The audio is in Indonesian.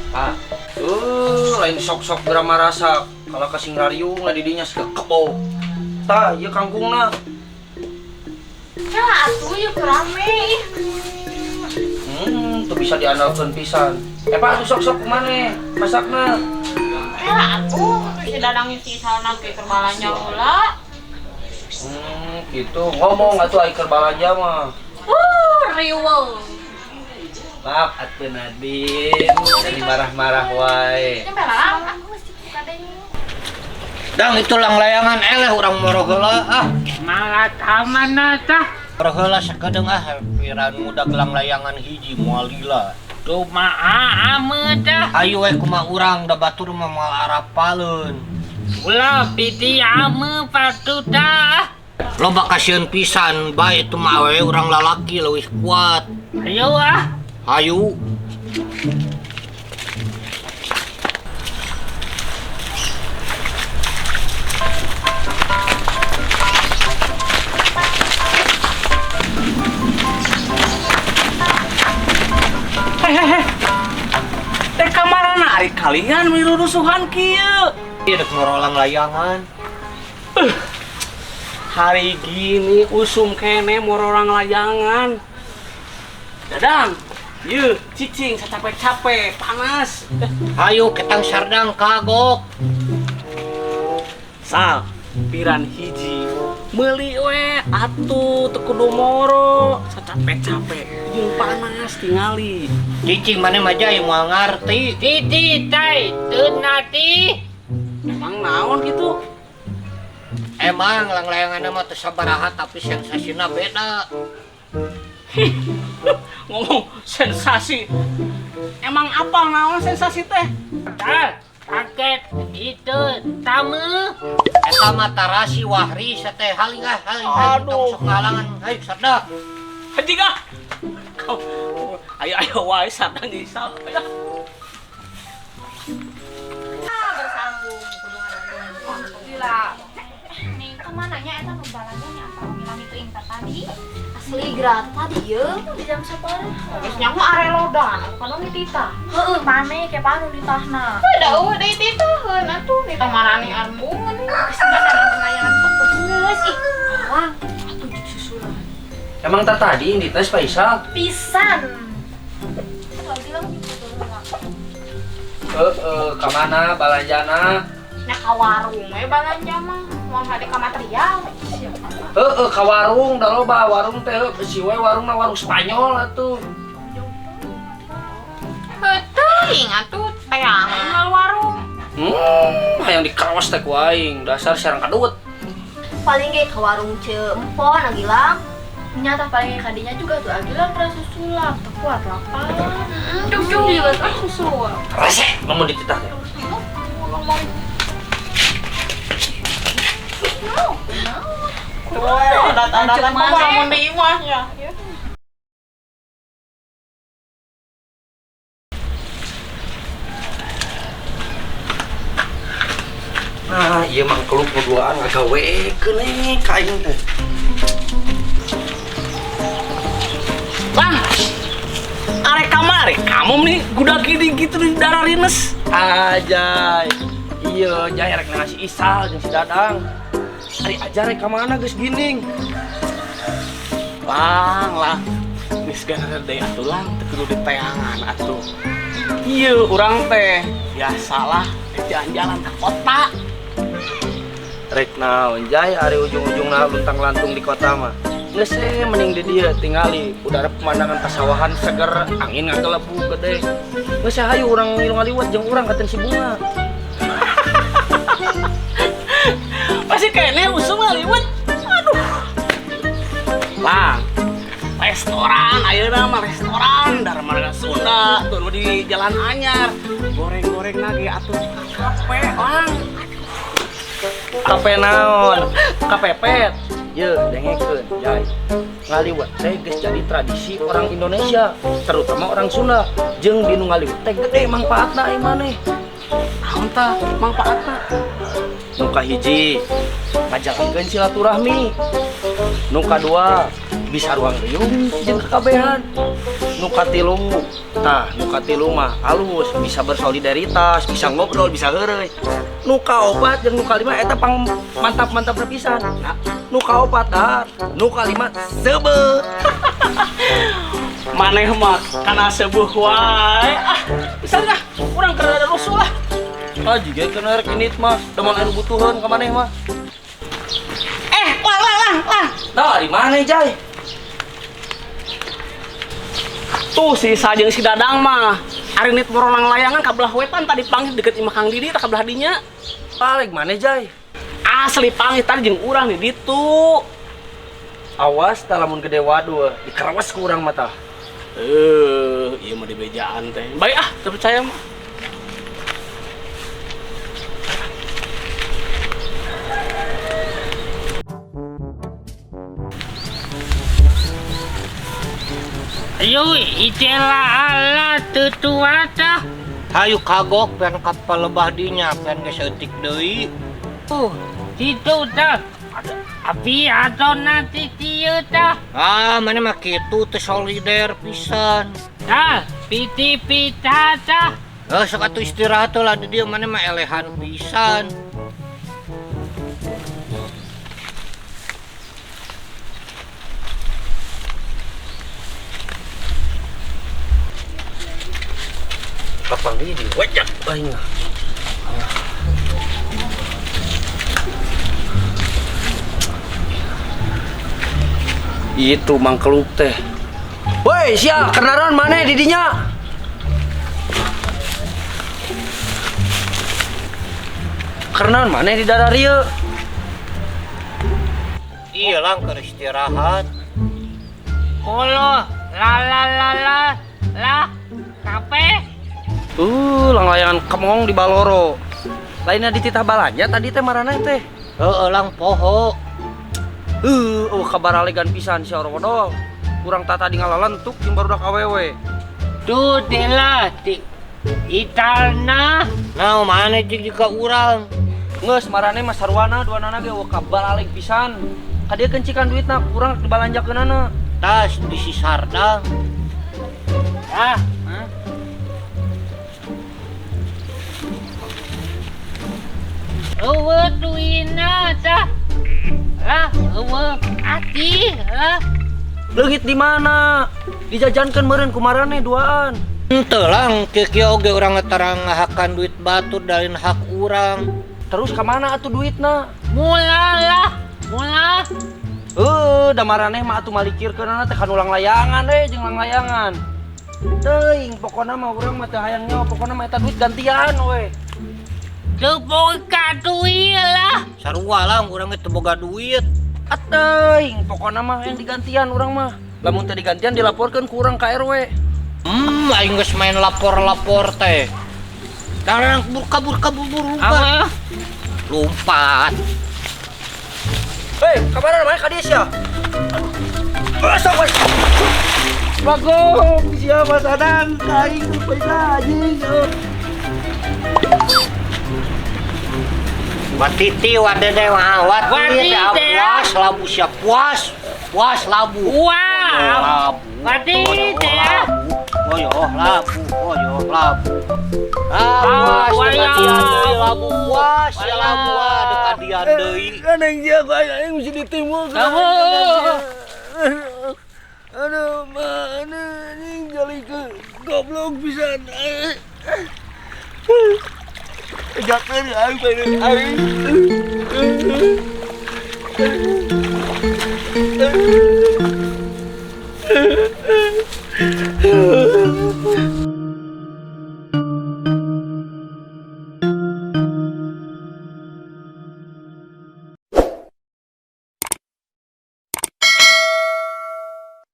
Ah, lain sok-sok drama rasa. Kalau kasing rariung ngadidinya suka kepo. Tah, ieu kangkungna. Ya atuh yuk rame. Tuh bisa diandalkeun pisan. Pak, atuh sok-sok kumaneh masakna. Ya atuh si dadang si salna ke kerbalanja heula. Gitu. Ngomong atuh ai keur balanja mah. Riweuh. Maaf atuh Nadine, dari marah-marah wae. Nyampe lah, aku mesti buka deh. Dang itu lang layangan eleh urang moro heula ah. Malat aman tah. Moro heula sakedeung ah piran muda gelang layangan hiji moal lila. Tuh maha ame tah. Ayo we kumaha urang da batur mah moal arapaleun. Ulah piti ame patu tah. Loba kasieun pisan bae itu mah we urang lalaki leuwih kuat. Ayo ah. Hayu. Teh kamarana ari kalian mirurusuhan kieu. Ieu dek ngorolang layangan. Hari gini usum kene mororang layangan. Dadang, yeuh cicing sacapek-capek panas. Hayu ketang sardang kagok. Sal, piran hiji meuli we atuh teu kudu moro sacapek-capek jeung panas tingali. Cicing maneh mah jai moal ngarti. Titi tai teu nati. Emang naon gitu? Emang lang layangan mah teu sabaraha tapi sensasina beda. Ngomong sensasi. Emang apa naon sensasi teh? Kaget itu tamu. Eta mah tarasi wahri sateh halingah haling Aduh. sok ngalangan. Hayu sarda. Haji kah? Ayo wae sadang isap ya. Bersambung hubungan gila. Nih kemananya eta nu balanjanya apa ngilang itu ingta tadi? Asli gerak tadi ye di jam sapare. Geus nyaho arelodan kana ditita. Heueuh mane ke panu ditahna. Heuh deui ditahkeun atuh ditamarani arbungan. Geus ada layangan putus. Geus ih. Awang atuh dik susulan. Emang tak tadi di tes Faisal? Pisan. Kalau bilang gitu Kamana balanjana? Nah ka warung we balanja mah moal hade ka material. Ka warung, da loba warung teh besi we warungna warung Spanyol atuh. Teuing atuh teangan ngal warung. Hayang dikarawas teh ku aing, dasar sareng kadut. Paling ge ke warung Empon Agilang nyata paling ge kadinya juga tuh Agilang pernah susulap tekuat lapar Cuk juga kan susul. Resek ngomong dititah teh. Datang-datang mau di imahnya. Nah, ieu mah kelup berduaan ngagawekeun ka aing teh. Bang, arek kamari kamu nih gudak gini gitu di darah rines. Ajay. Iya, jay rek ngasih isal jeung si Dadang. Ari aja rek ka mana geus gining. Lang, geus gara deui atuh lang teu kudu diteangan atuh. Ieu urang teh biasalah jalan-jalan ke kota. Rek naon jay ari ujung-ujungna luntang-lantung di kota mah. Geus mending di dieu tingali udara pemandangan pasawahan seger, angin ngagelebu gede. Geus hayu urang ngilu ngaliwat jeung urang katen si Bunga. Masih kayaknya usum ngaliwat. Aduh. Lang, restoran, ayeuna mah restoran dari Marga Sunda, tuh di Jalan Anyar. Goreng-goreng lagi atuh ka kafe, Lang. Kape naon? Kapepet. Ye, dengekeun, jay. Ngaliwat teh geus jadi tradisi orang Indonesia, terutama orang Sunda. Jeung di nu ngaliwat teh gede mangpaatna ieu maneh. Naon tah mangpaatna? Nu kahiji, ngajalankeun silaturahmi. Nu kadua, bisa ruang riung jeung kakabehan. Nu katilu, Tah, nu katilu mah halus, bisa bersolidaritas, bisa ngobrol, bisa heureuy. Nu kaopat jeung nu kalima eta pang mantap-mantap pisan. Nah, nu kaopat tah, nu kalima seubeuh. Maneh mah kana sebuah wae. Ah, bisa dah. Urang keur ada rusuh lah. Ah, jiga kena rek init mah, demun anu butuheun ka maneh mah. Lang. Nah, di mana Jai? Tuh si Sajeng si Dadang mah ari nit morolang layangan ka belah wetan tadi panggil deket imah Kang Didi tak ka belah dinya. Paling mana Jai? Asli panggil tadi jeung urang di ditu. Awas tah lamun gede waduh, dikerewas ku urang mata. Ieu mah dibejaan teh. Baik ah, teu percaya mah. Ayo, itulah Allah tetua tah. Hayu kagok pen kapal lebah dinya pen geus eutik deui. Situ tah. Api atau nanti tieu tah. Ah, mana mah kitu teu solider pisan. Tah, piti pita tah. Sok atuh istirahat lah di dieu mana mah elehan pisan. Kapang ini wajak aing. Itu mangkeluk teh. Woi, sia, kenaron mana di dinya? Kenaron mana di daerah ieu? Iya lang keur istirahat. Kolo, la, kape. Lang layangan kemong di Baloro. Lainnya di titah balanja tadi teh marana teh. Heueuh lang poho. Kabar alegan pisan si Orwodol. Kurang tata di ngalalentuk jeung barudak awewe. Tuh dela, italna. Nah, mana juga urang. Ngeus marane mah sarwana duanana ge kabar aleg pisan. Ka dieu kencikan duitna kurang dibalanjakeunana. Tas di si Sardang. Ah, duina tah. Lah, ati, Leungit di mana? Dijajankeun meureun ku marane duaan. Henteu lang kieu oge urang ngetarang ngahakan duit batur dalin hak urang. Terus ka mana atuh duitna? mula. Da marane mah atuh malikirkeunana teh kan ulang layangan jeung ulang layangan. Teuing pokona mah urang mah teu hayang nyawa, pokona mah eta duit gantian we. Tepung kadui lah. Sarua lang urang teu boga duit. Ateuing pokona mah yang digantian urang mah. Lamun teu digantian dilaporkeun ku urang ka RW. Aing geus main lapor teh. Darang kabur lompat. Hei, kabaran mana ka dieu sia? Sok we. Bagong sia Mas Adang, aing lupa anjing. Watiti wadede watiti puas labu siap puas labu. Wow. Watiti ya. Oyo labu. Labu puas ya labu dekadian deui. Aneng jago aing mesti ditimbul. Aduh, mana anjing jali ke goblok pisan. Jangan aing.